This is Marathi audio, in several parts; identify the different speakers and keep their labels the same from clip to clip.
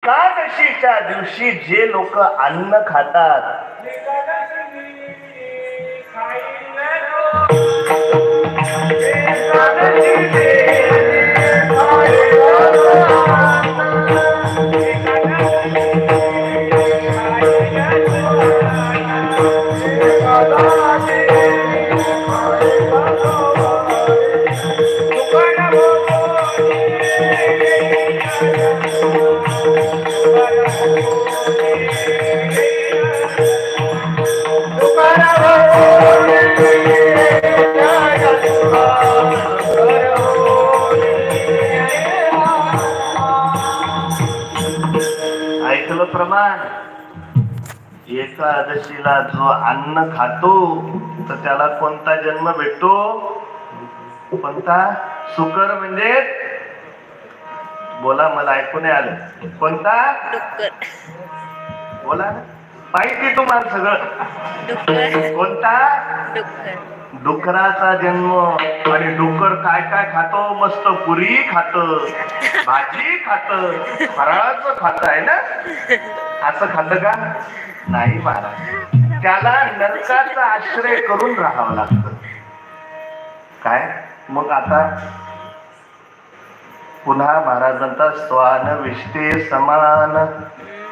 Speaker 1: एकादशीच्या दिवशी जे लोक अन्न खातात ऐकलं प्रमाण. एकादशीला जो अन्न खातो तर त्याला कोणता जन्म भेटतो? कोणता? सुकर म्हणजे बोला, मला ऐकून नाही आलं. कोणता? बोला ना, माहिती तुम्हाला सगळं. कोणता? डुकराचा जन्म. आणि डुकर काय काय खातो? मस्त पुरी खात, भाजी खात, फराळाचं खात आहे ना. असं खात का? नाही महाराज, त्याला नरकाचा आश्रय करून राहावं लागतं. काय मग आता पुन्हा महाराज म्हणतात, स्वान विष्टे समान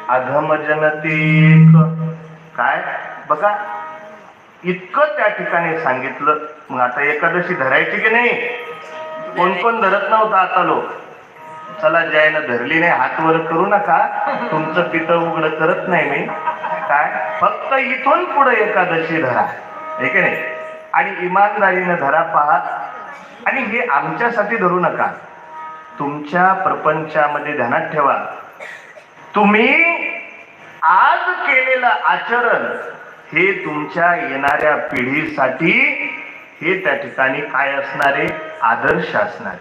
Speaker 1: अधम जनतीक. काय बघा, इतकं त्या ठिकाणी सांगितलं. मग आता एकादशी धरायची की नाही? कोण कोण धरत नव्हतं आता लोक? चला, ज्यानं धरली नाही हात वर करू नका, तुमचं पितळ उघड करत नाही मी. काय फक्त इथून पुढे एकादशी धरा, हे की नाही? आणि इमानदारीनं धरा पहा. आणि हे आमच्यासाठी धरू नका, तुमच्या प्रपंचामध्ये ध्यानात ठेवा, तुम्ही आज केलेलं आचरण हे तुमच्या येणाऱ्या पिढीसाठी हे त्या ठिकाणी काय असणारे? आदर्श असणार.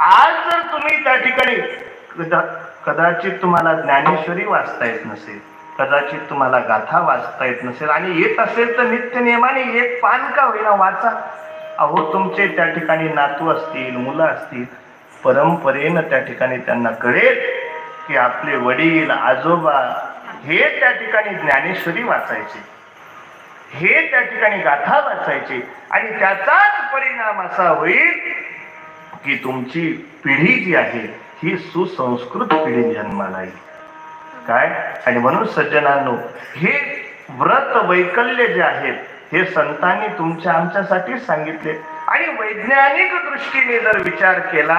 Speaker 1: आज जर तुम्ही त्या ठिकाणी कदाचित तुम्हाला ज्ञानेश्वरी वाचता येत नसेल, कदाचित तुम्हाला गाथा वाचता येत नसेल, आणि येत असेल तर नित्य नियमाने एक पान का होईना वाचा. अहो, तुमचे त्या ठिकाणी नातू असतील, मुलं असतील, परंपरेनं त्या ठिकाणी त्यांना कळेल की आपले वडील आजोबा हे त्या ठिकाणी ज्ञानेश्वरी वाचायचे, हे त्या ठिकाणी गाथा वाचायचे. आणि त्याचाच परिणाम असा होईल की तुमची पिढी जी आहे ही सुसंस्कृत पिढी जन्माला येईल. काय? आणि म्हणून सज्जनांनो, हे व्रत वैकल्य जे आहेत हे संतांनी तुमच्या आमच्यासाठी सांगितले. आणि वैज्ञानिक दृष्टीने जर विचार केला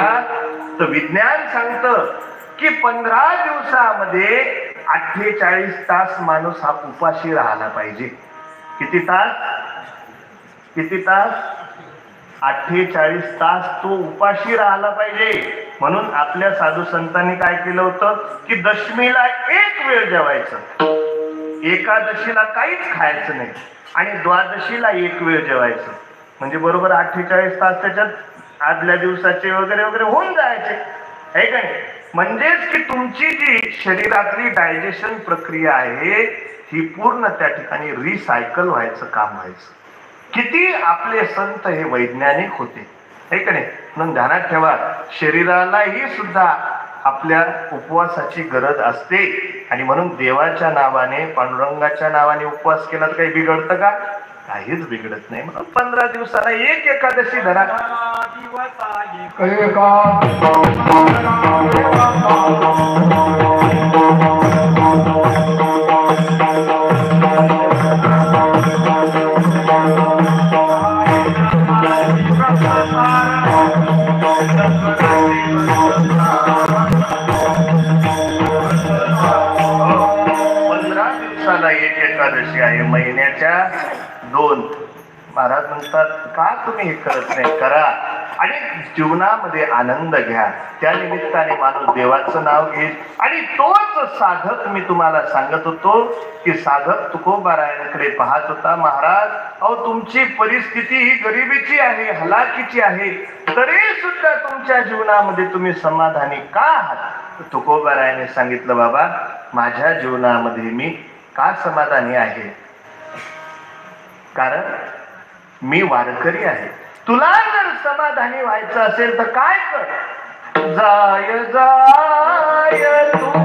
Speaker 1: तर विज्ञान सांगतं की 15 दिवसामध्ये 48 तास माणूस हा उपाशी राहायला पाहिजे. किती तास? किती तास? 48 तास तो उपाशी राहायला पाहिजे. म्हणून आपल्या साधू संतांनी काय केलं होतं की दशमीला एक वेळ जेवायचं, एकादशीला काहीच खायचं नाही, आणि द्वादशीला एक वेळ जेवायचं. म्हणजे बरोबर 48 तास त्याच्यात आदल्या दिवसाचे वगैरे वगैरे होऊन जायचे, आहे का नाही? म्हणजेच की तुमची जी शरीरातली डायजेशन प्रक्रिया आहे ही पूर्ण त्या ठिकाणी रिसायकल व्हायचं काम व्हायचं. किती आपले संत हे वैज्ञानिक होते, है का नाही? म्हणून ध्यानात ठेवा, शरीरालाही सुद्धा आपल्या उपवासाची गरज असते. आणि म्हणून देवाच्या नावाने, पांडुरंगाच्या नावाने उपवास केला तर काही बिघडतं का? काहीच बिघडत नाही. म्हणून 15 दिवसाला एक एकादशी धरा. 15 दिवसाला एक एकादशी आहे, महिन्याच्या 2. महाराज म्हणतात, का तुम्ही हे करत नाही? करा आणि जीवनामध्ये आनंद घ्या. त्या निमित्ताने माणूस देवाचं नाव घेईल. आणि तोच साधक मी तुम्हाला सांगत होतो की साधक तुकोबारायांकडे पाहत होता. महाराज, अहो तुमची परिस्थिती ही गरिबीची आहे, हलाखीची आहे, तरी सुद्धा तुमच्या जीवनामध्ये तुम्ही समाधानी का आहात? तुकोबारायाने सांगितलं, बाबा माझ्या जीवनामध्ये मी का समाधानी आहे? कारण मी वारकरी आहे. तुला जर समाधानी व्हायचं असेल तर काय कर? जाय जाय तू